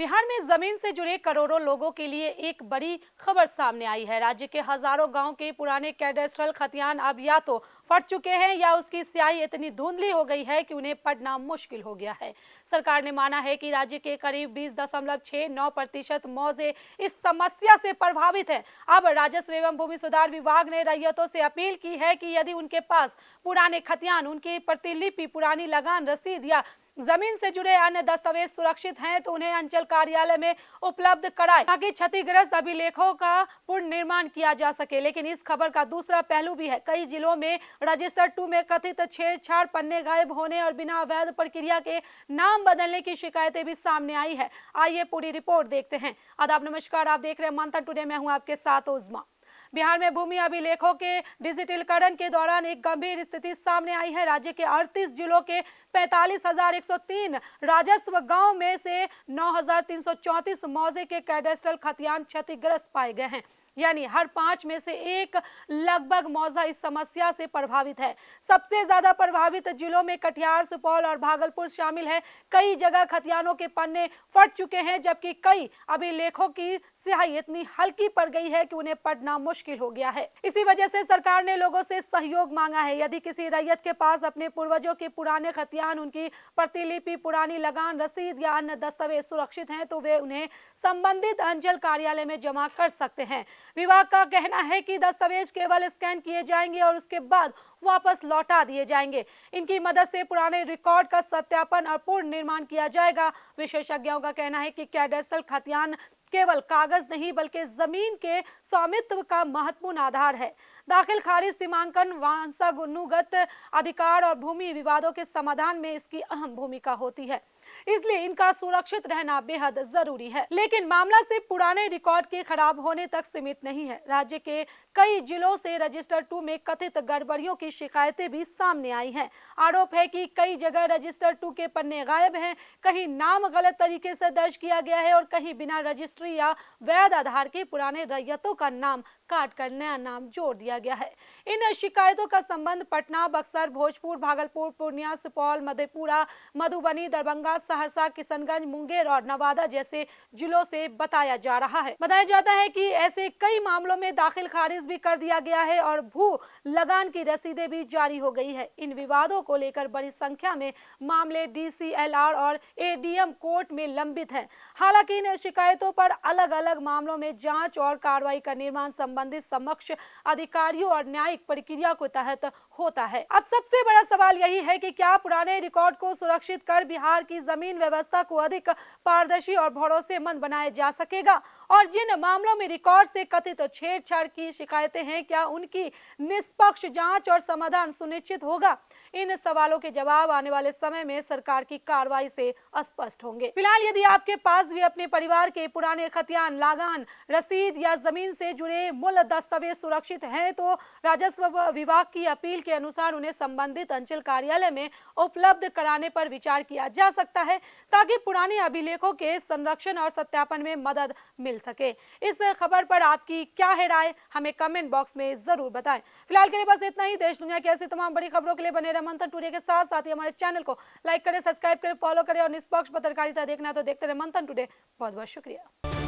बिहार में जमीन से जुड़े करोड़ों लोगों के लिए एक बड़ी खबर सामने आई है। राज्य के हजारों गांव के पुराने कैडेस्ट्रल खतियान अब या तो फट चुके हैं या उसकी स्याही इतनी धुंधली हो गई है कि उन्हें पढ़ना मुश्किल हो गया है। सरकार ने माना है कि राज्य के करीब 20.69% मौजे इस समस्या से प्रभावित हैं। अब राजस्व एवं भूमि सुधार विभाग ने रैयतों से अपील की है कि यदि उनके पास पुराने खतियान, उनकी प्रतिलिपि, पुरानी लगान रसीद या जमीन से जुड़े अन्य दस्तावेज सुरक्षित हैं तो उन्हें अंचल कार्यालय में उपलब्ध कराएं ताकि क्षतिग्रस्त अभिलेखों का पुनर्निर्माण किया जा सके। लेकिन इस खबर का दूसरा पहलू भी है। कई जिलों में रजिस्टर 2 में कथित छेड़छाड़, पन्ने गायब होने और बिना अवैध प्रक्रिया के नाम बदलने की शिकायतें भी सामने आई है। आइए पूरी रिपोर्ट देखते हैं। आदाब, नमस्कार, आप देख रहे हैं मंथन टुडे। मैं हूं आपके साथ उज़मा। बिहार में भूमि अभिलेखों के डिजिटलीकरण के दौरान एक गंभीर स्थिति सामने आई है। राज्य के 38 जिलों के 45,103 राजस्व गांव में से 9,334 मौजे के कैडेस्ट्रल खतियान क्षतिग्रस्त पाए गए हैं। यानी हर 5 में से एक लगभग मौजा इस समस्या से प्रभावित है। सबसे ज्यादा प्रभावित जिलों में कटिहार, सुपौल और भागलपुर शामिल है। कई जगह खतियानों के पन्ने फट चुके हैं, जबकि कई अभिलेखों की स्याही इतनी हल्की पड़ गई है कि उन्हें पढ़ना मुश्किल हो गया है। इसी वजह से सरकार ने लोगों से सहयोग मांगा है। यदि किसी रैयत के पास अपने पूर्वजों के पुराने खतियान, उनकी प्रतिलिपि, पुरानी लगान रसीद या अन्य दस्तावेज सुरक्षित हैं तो वे उन्हें संबंधित अंचल कार्यालय में जमा कर सकते हैं। विभाग का कहना है कि दस्तावेज केवल स्कैन किए जाएंगे और उसके बाद वापस लौटा दिए जाएंगे। इनकी मदद से पुराने रिकॉर्ड का सत्यापन और पूर्ण निर्माण किया जाएगा। विशेषज्ञों का कहना है कि कैडेस्ट्रल खतियान केवल कागज नहीं बल्कि जमीन के स्वामित्व का महत्वपूर्ण आधार है। दाखिल खारिज, सीमांकन, वंशानुगत अधिकार और भूमि विवादों के समाधान में इसकी अहम भूमिका होती है, इसलिए इनका सुरक्षित रहना बेहद जरूरी है। लेकिन मामला सिर्फ पुराने रिकॉर्ड के खराब होने तक सीमित नहीं है। राज्य के कई जिलों से रजिस्टर 2 में कथित गड़बड़ियों की शिकायतें भी सामने आई हैं। आरोप है कि कई जगह रजिस्टर 2 के पन्ने गायब हैं, कहीं नाम गलत तरीके से दर्ज किया गया है और कहीं बिना रजिस्ट्री या वैध आधार के पुराने रैयतों का नाम काट कर नया नाम जोड़ दिया गया है। इन शिकायतों का संबंध पटना, बक्सर, भोजपुर, भागलपुर, पूर्णिया, सुपौल, मधेपुरा, मधुबनी, दरभंगा, सहरसा, किशनगंज, मुंगेर और नवादा जैसे जिलों से बताया जा रहा है। बताया जाता है कि ऐसे कई मामलों में दाखिल खारिज भी कर दिया गया है और भू लगान की रसीदें भी जारी हो गई है। इन विवादों को लेकर बड़ी संख्या में मामले DCLR और ADM कोर्ट में लंबित हैं। हालांकि इन शिकायतों पर अलग अलग मामलों में जांच और कार्रवाई का निर्माण संबंधित समक्ष अधिकारियों और न्यायिक प्रक्रिया के तहत होता है। अब सबसे बड़ा सवाल यही है कि क्या पुराने रिकॉर्ड को सुरक्षित कर बिहार की जमीन व्यवस्था को अधिक पारदर्शी और भरोसेमंद बनाया जा सकेगा, और जिन मामलों में रिकॉर्ड से कथित छेड़छाड़ की शिकायतें हैं, क्या उनकी निष्पक्ष जांच और समाधान सुनिश्चित होगा? इन सवालों के जवाब आने वाले समय में सरकार की कार्रवाई से स्पष्ट होंगे। फिलहाल यदि आपके पास भी अपने परिवार के पुराने खतियान, लगान, रसीद या जमीन से जुड़े मूल दस्तावेज सुरक्षित हैं तो राजस्व विभाग की अपील के अनुसार उन्हें संबंधित अंचल कार्यालय में उपलब्ध कराने पर विचार किया जा सकता है, ताकि पुराने अभिलेखों के संरक्षण और सत्यापन में मदद मिल सके। इस खबर पर आपकी क्या है राय, हमें कमेंट बॉक्स में जरूर बताएं। फिलहाल के लिए बस इतना ही। देश दुनिया की ऐसी तमाम बड़ी खबरों के लिए बने रहे मंथन टुडे के साथ। साथ ही हमारे चैनल को लाइक करें, सब्सक्राइब करें, फॉलो करें और निष्पक्ष पत्रकारिता देखना तो देखते रहे मंथन टुडे। बहुत बहुत शुक्रिया।